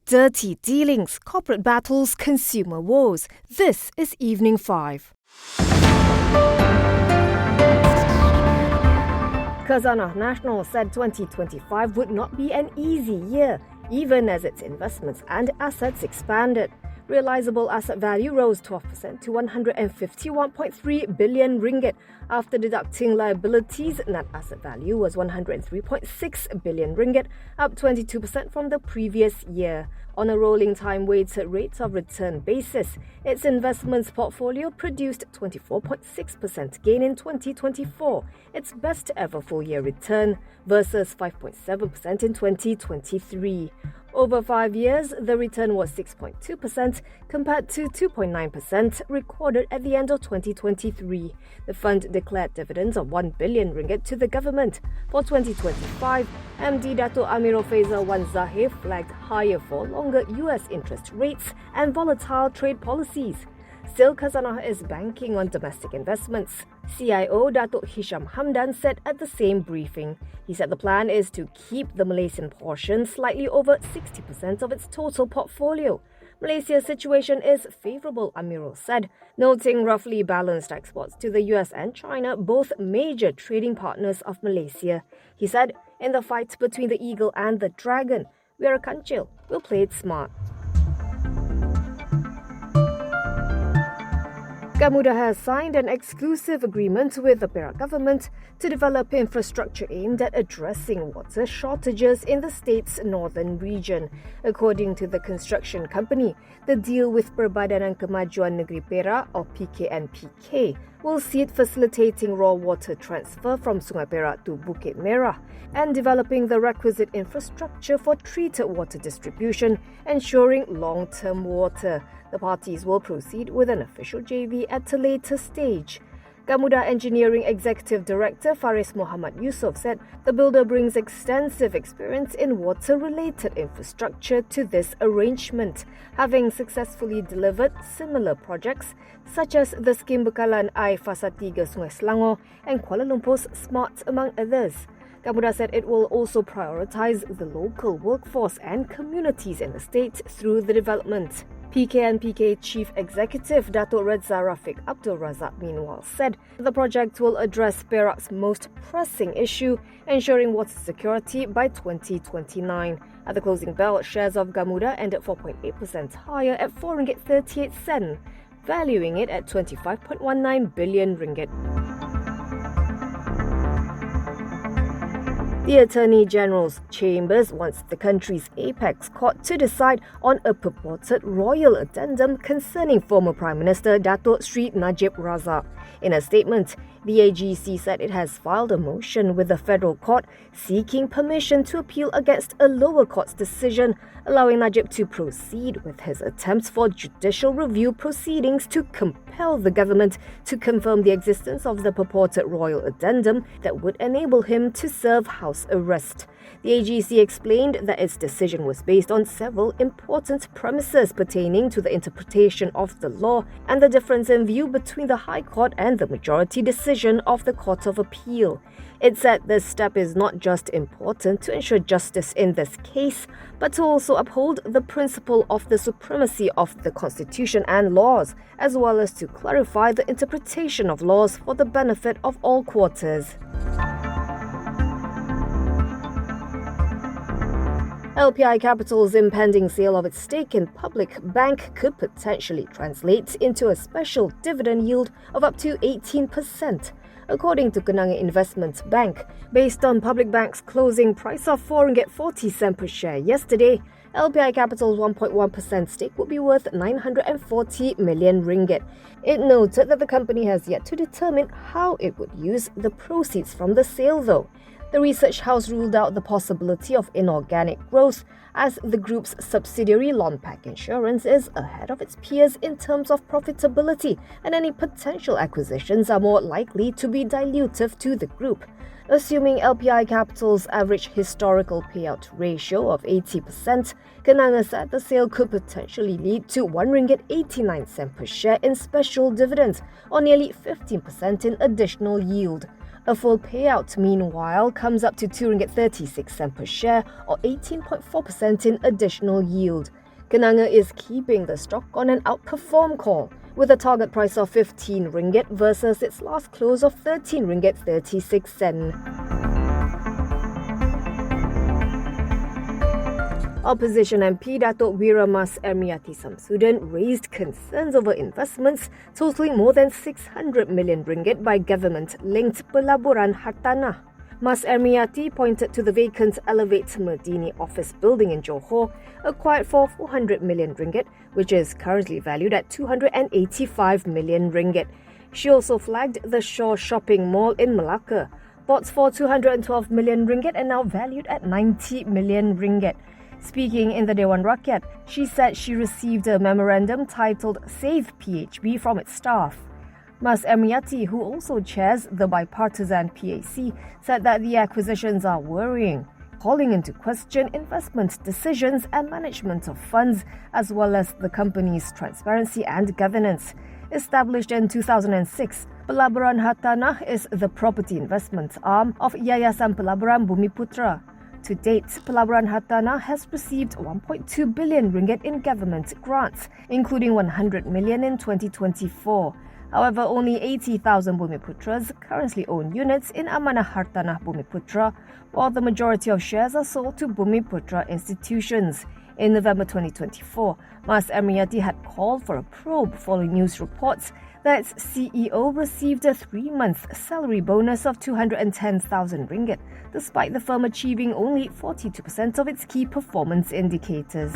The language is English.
Dirty dealings, corporate battles, consumer woes. This is Evening 5. Khazanah National said 2025 would not be an easy year, even as its investments and assets expanded. Realizable asset value rose 12% to 151.3 billion ringgit. After deducting liabilities, net asset value was 103.6 billion ringgit, up 22% from the previous year. On a rolling time-weighted rate of return basis, its investments portfolio produced 24.6% gain in 2024, its best ever full-year return, versus 5.7% in 2023. Over 5 years, the return was 6.2% compared to 2.9% recorded at the end of 2023. The fund declared dividends of 1 billion ringgit to the government. For 2025, MD Dato' Amirul Faisal Wan Zahir flagged higher for longer US interest rates and volatile trade policies. Still, Khazanah is banking on domestic investments. CIO Dato' Hisham Hamdan said at the same briefing. He said the plan is to keep the Malaysian portion slightly over 60% of its total portfolio. Malaysia's situation is favourable, Amirul said, noting roughly balanced exports to the US and China, both major trading partners of Malaysia. He said, in the fight between the eagle and the dragon, we are a kancil, we'll play it smart. Gamuda has signed an exclusive agreement with the Perak government to develop infrastructure aimed at addressing water shortages in the state's northern region. According to the construction company, the deal with Perbadanan Kemajuan Negeri Perak, or PKNPK, will see it facilitating raw water transfer from Sungai Perak to Bukit Merah and developing the requisite infrastructure for treated water distribution, ensuring long-term water. The parties will proceed with an official JV at a later stage. Gamuda Engineering Executive Director Faris Muhammad Yusof said the builder brings extensive experience in water-related infrastructure to this arrangement, having successfully delivered similar projects such as the Scheme Bekalan Air Fasa 3 Sungai Selangor and Kuala Lumpur's Smart, among others. Gamuda said it will also prioritise the local workforce and communities in the state through the development. PKNPK Chief Executive Dato' Reza Rafiq Abdul Razak meanwhile said the project will address Perak's most pressing issue, ensuring water security by 2029. At the closing bell, shares of Gamuda ended 4.8% higher at RM4.38, valuing it at 25.19 billion ringgit. The Attorney General's chambers wants the country's apex court to decide on a purported royal addendum concerning former Prime Minister Dato' Sri Najib Razak. In a statement, the AGC said it has filed a motion with the federal court seeking permission to appeal against a lower court's decision, allowing Najib to proceed with his attempts for judicial review proceedings to compel the government to confirm the existence of the purported royal addendum that would enable him to serve house arrest. The AGC explained that its decision was based on several important premises pertaining to the interpretation of the law and the difference in view between the High Court and the majority decision of the Court of Appeal. It said this step is not just important to ensure justice in this case, but to also uphold the principle of the supremacy of the Constitution and laws, as well as to clarify the interpretation of laws for the benefit of all quarters. LPI Capital's impending sale of its stake in Public Bank could potentially translate into a special dividend yield of up to 18%. According to Kenanga Investment Bank, based on Public Bank's closing price of RM4.40 per share yesterday, LPI Capital's 1.1% stake would be worth 940 million ringgit. It noted that the company has yet to determine how it would use the proceeds from the sale, though. The research house ruled out the possibility of inorganic growth as the group's subsidiary Lonpac Insurance is ahead of its peers in terms of profitability, and any potential acquisitions are more likely to be dilutive to the group. Assuming LPI Capital's average historical payout ratio of 80%, Kenanga said the sale could potentially lead to RM1.89 per share in special dividends, or nearly 15% in additional yield. A full payout, meanwhile, comes up to RM2.36 per share or 18.4% in additional yield. Khazanah is keeping the stock on an outperform call, with a target price of RM15 versus its last close of RM13.36. Opposition MP Datuk Wira Mas Ermieyati Samsudin raised concerns over investments totaling more than RM600 million by government-linked Pelaburan Hartanah. Mas Ermieyati pointed to the vacant Elevate Merdini office building in Johor, acquired for RM400 million, which is currently valued at RM285 million. She also flagged the Shaw Shopping Mall in Malacca, bought for RM212 million and now valued at RM90 million. Speaking in the Dewan Rakyat, she said she received a memorandum titled Save PHB from its staff. Mas Ermieyati, who also chairs the bipartisan PAC, said that the acquisitions are worrying, calling into question investment decisions and management of funds, as well as the company's transparency and governance. Established in 2006, Pelaburan Hartanah is the property investment arm of Yayasan Pelaburan Bumiputra. To date, Pelaburan Hartanah has received RM1.2 billion in government grants, including RM100 million in 2024. However, only 80,000 Bumiputras currently own units in Amanah Hartanah Bumiputra, while the majority of shares are sold to Bumiputra institutions. In November 2024, Mas Ermieyati had called for a probe following news reports that its CEO received a 3-month salary bonus of RM210,000, despite the firm achieving only 42% of its key performance indicators.